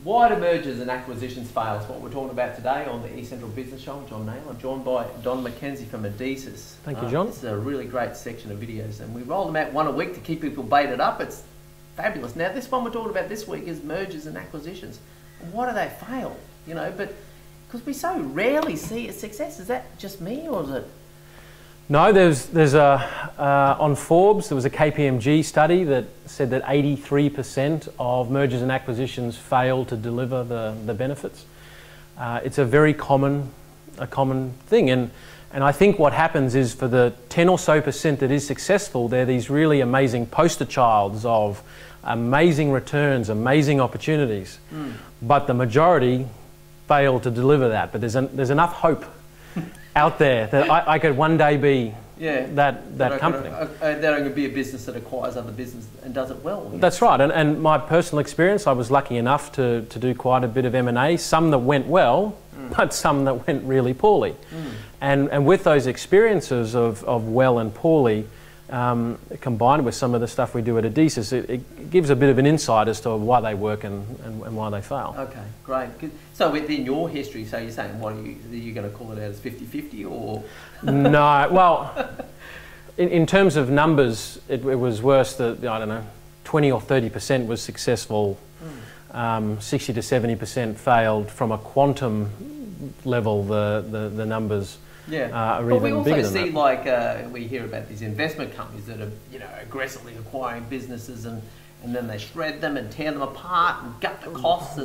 Why do mergers and acquisitions fail? It's what we're talking about today on the eCentral Business Show. I'm John Nayler. I'm joined by Don McKenzie from Adizes. Thank you, John. This is a really great section of videos, and we roll them out one a week to keep people baited up. It's fabulous. Now, this one we're talking about this week is mergers and acquisitions. Why do they fail? You know, but because we so rarely see a success. Is that just me, or is it? No, there's on Forbes, there was a KPMG study that said that 83% of mergers and acquisitions fail to deliver the benefits. It's a very common thing, and I think what happens is for the 10 or so percent that is successful, they're these really amazing poster childs of amazing returns, amazing opportunities, but the majority fail to deliver that. But there's enough hope out there that I could one day be that company. They're going to be a business that acquires other business and does it well. That's right, and my personal experience, I was lucky enough to do quite a bit of M&A, some that went well, but some that went really poorly. And with those experiences of well and poorly, combined with some of the stuff we do at Adizes, it gives a bit of an insight as to why they work and why they fail. Okay, great. So within your history, so you're saying, what are you going to call it out as 50-50 or? No, well, in terms of numbers, it was worse that, I don't know, 20 or 30% was successful, 60 to 70% failed. From a quantum level, the numbers are even bigger than that. But we also see, like, we hear about these investment companies that are, aggressively acquiring businesses and then they shred them and tear them apart and gut the costs.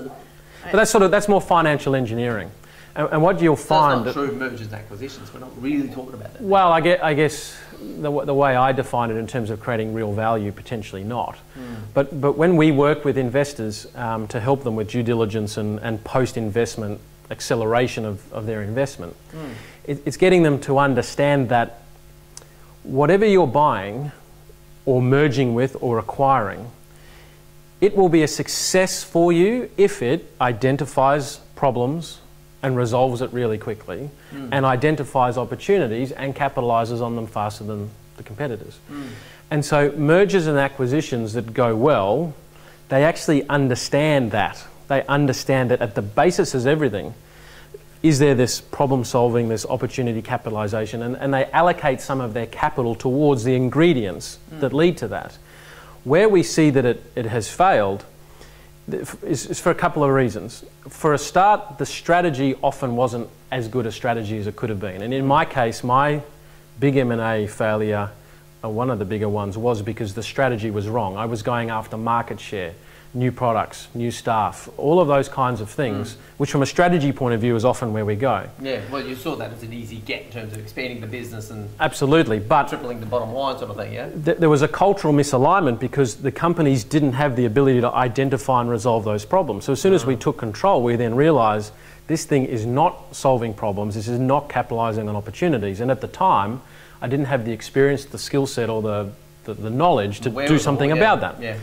But that's more financial engineering. And what you'll find... That's not true mergers and acquisitions. We're not really talking about that. Well, I guess the way I define it in terms of creating real value, potentially not. But when we work with investors to help them with due diligence and post-investment acceleration of their investment, it's getting them to understand that whatever you're buying or merging with or acquiring, it will be a success for you if it identifies problems and resolves it really quickly, and identifies opportunities and capitalizes on them faster than the competitors. And so mergers and acquisitions that go well, they actually understand that. They understand that at the basis is everything. Is there this problem solving, this opportunity capitalization, and they allocate some of their capital towards the ingredients that lead to that. Where we see that it has failed is for a couple of reasons. For a start, the strategy often wasn't as good a strategy as it could have been. And in my case, my big M&A failure, one of the bigger ones, was because the strategy was wrong. I was going after market share, new products, new staff, all of those kinds of things, which from a strategy point of view is often where we go. Yeah, well, you saw that as an easy get in terms of expanding the business and absolutely, but tripling the bottom line sort of thing, yeah? There was a cultural misalignment because the companies didn't have the ability to identify and resolve those problems. So as soon as we took control, we then realised this thing is not solving problems, this is not capitalising on opportunities. And at the time, I didn't have the experience, the skill set or the knowledge to do something about that. Yeah.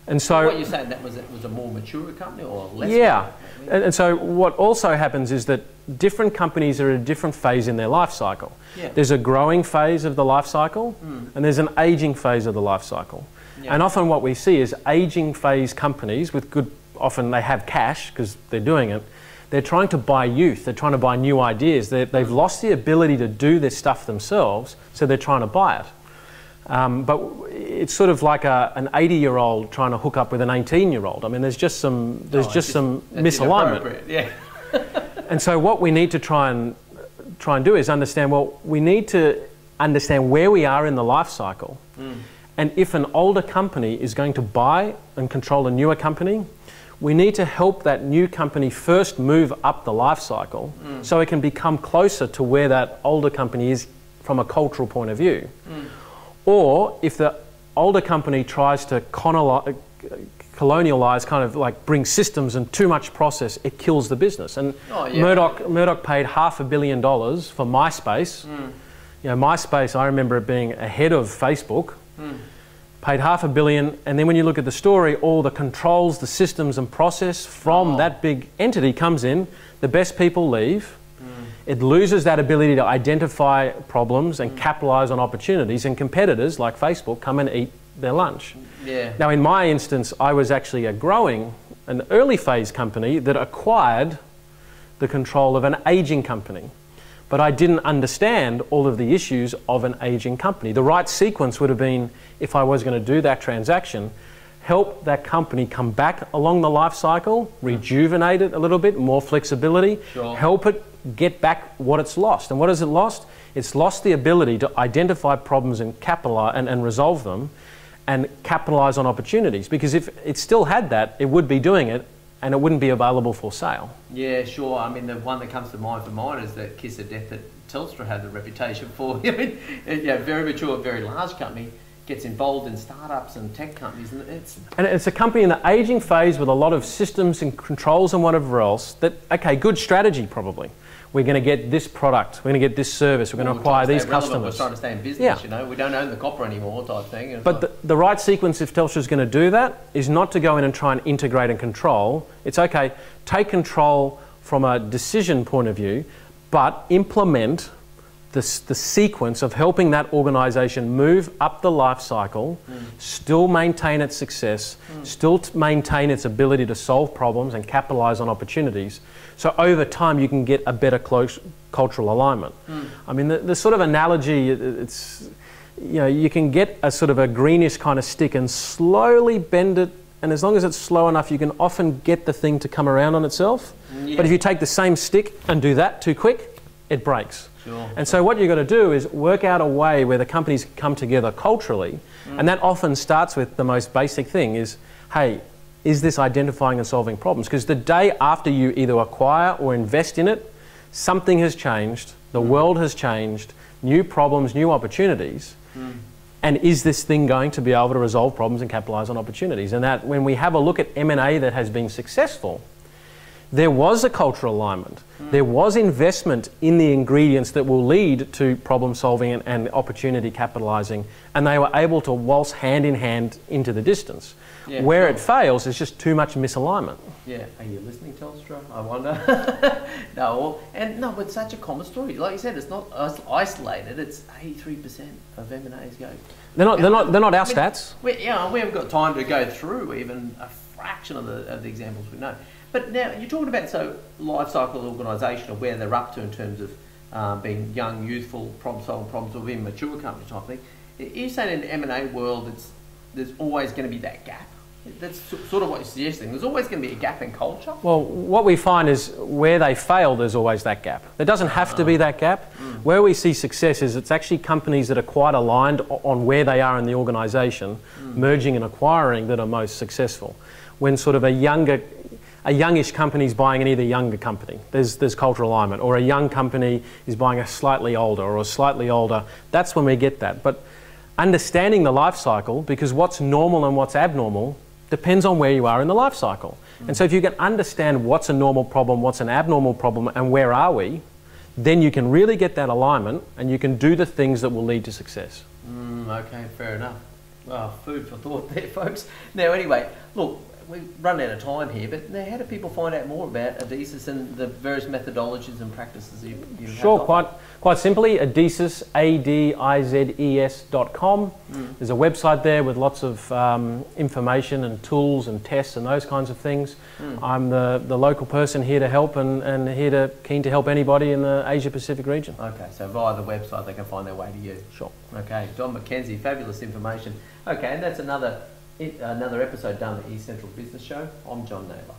And so, what you're saying, that was a more mature company or less? Yeah, and so what also happens is that different companies are at a different phase in their life cycle. Yeah. There's a growing phase of the life cycle, and there's an aging phase of the life cycle. Yeah. And often what we see is aging phase companies with good, often they have cash because they're doing it, they're trying to buy youth, they're trying to buy new ideas, they've lost the ability to do this stuff themselves, so they're trying to buy it. But it's sort of like an 80-year-old trying to hook up with an 18-year-old. I mean, there's just some misalignment. Yeah. And so what we need to try and do is understand. Well, we need to understand where we are in the life cycle, and if an older company is going to buy and control a newer company, we need to help that new company first move up the life cycle, so it can become closer to where that older company is from a cultural point of view. Or if the older company tries to colonialize, kind of like bring systems and too much process, it kills the business. And Murdoch paid $500 million for MySpace. MySpace, I remember it being ahead of Facebook, paid $500 million, and then when you look at the story, all the controls, the systems and process from that big entity comes in, the best people leave, it loses that ability to identify problems and capitalize on opportunities, and competitors like Facebook come and eat their lunch. Yeah. Now in my instance, I was actually a growing an early phase company that acquired the control of an aging company. But I didn't understand all of the issues of an aging company. The right sequence would have been, if I was going to do that transaction, help that company come back along the life cycle, rejuvenate it a little bit, more flexibility, help it get back what it's lost. And what has it lost? It's lost the ability to identify problems and capitalize and resolve them and capitalize on opportunities. Because if it still had that, it would be doing it and it wouldn't be available for sale. Yeah, sure. I mean, the one that comes to mind for mine is that kiss of death that Telstra had the reputation for. I mean, very mature, very large company, gets involved in startups and tech companies. And it's a company in the aging phase with a lot of systems and controls and whatever else that, okay, good strategy probably. We're going to get this product, we're going to get this service, we're going to acquire these customers. We're trying to stay in business, you know, we don't own the copper anymore type thing. But the right sequence, if Telstra's going to do that, is not to go in and try and integrate and control. It's okay, take control from a decision point of view, but implement the sequence of helping that organisation move up the life cycle, still maintain its success, still maintain its ability to solve problems and capitalise on opportunities. So over time you can get a better cultural alignment. I mean, the sort of analogy, it's, you know, you can get a sort of a greenish kind of stick and slowly bend it, and as long as it's slow enough you can often get the thing to come around on itself. But if you take the same stick and do that too quick, it breaks. And so what you've got to do is work out a way where the companies come together culturally, and that often starts with the most basic thing is, hey, is this identifying and solving problems? Because the day after you either acquire or invest in it, something has changed, the world has changed, new problems, new opportunities, and is this thing going to be able to resolve problems and capitalise on opportunities? And that when we have a look at M&A that has been successful, there was a cultural alignment. There was investment in the ingredients that will lead to problem solving and opportunity capitalising, and they were able to waltz hand in hand into the distance. Where it fails is just too much misalignment. Yeah, are you listening, Telstra? I wonder. No, but it's such a common story. Like you said, it's not isolated. It's 83% of M&As go. They're not our stats. We haven't got time to go through even a fraction of the examples we know. But now you're talking about life cycle organisation of where they're up to in terms of being young, youthful, problem-solving problems, or being mature company type thing. You're saying in the M&A world, there's always going to be that gap. That's sort of what you're suggesting. There's always going to be a gap in culture. Well, what we find is where they fail, there's always that gap. There doesn't have to be that gap. Where we see success is it's actually companies that are quite aligned on where they are in the organisation, merging and acquiring, that are most successful. When sort of a youngish company is buying either younger company, there's cultural alignment, or a young company is buying a slightly older or a slightly older, that's when we get that. But understanding the life cycle, because what's normal and what's abnormal depends on where you are in the life cycle. And so if you can understand what's a normal problem, what's an abnormal problem, and where are we, then you can really get that alignment and you can do the things that will lead to success. Okay, fair enough. Well, food for thought there, folks. Now, anyway, look, we've run out of time here, but now how do people find out more about Adizes and the various methodologies and practices you have? Sure, quite simply, Adizes, ADIZES.com. There's a website there with lots of information and tools and tests and those kinds of things. I'm the local person here to help and keen to help anybody in the Asia Pacific region. Okay, so via the website they can find their way to you. Sure. Okay, John McKenzie, fabulous information. Okay, and that's another episode done at the eCentral Business Show. I'm John Nayler.